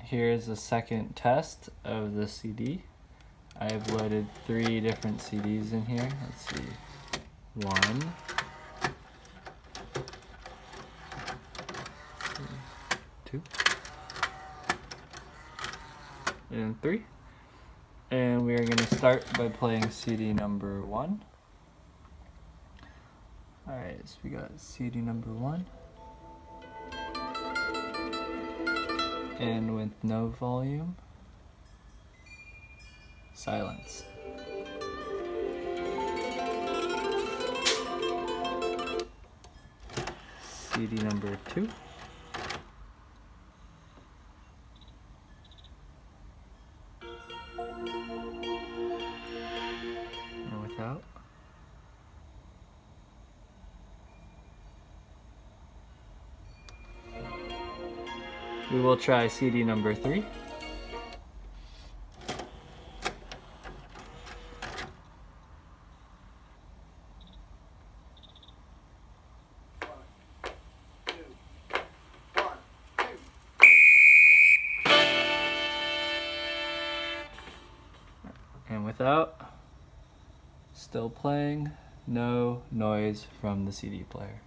here's a second test of the CD. I've loaded 3 different CDs in here. Let's see. 1, 2, and 3. And we are going to start by playing CD number 1. Alright, so we got CD number 1. And with no volume, silence. CD number 2. And without. We will try CD number 3. And without, still playing, no noise from the CD player.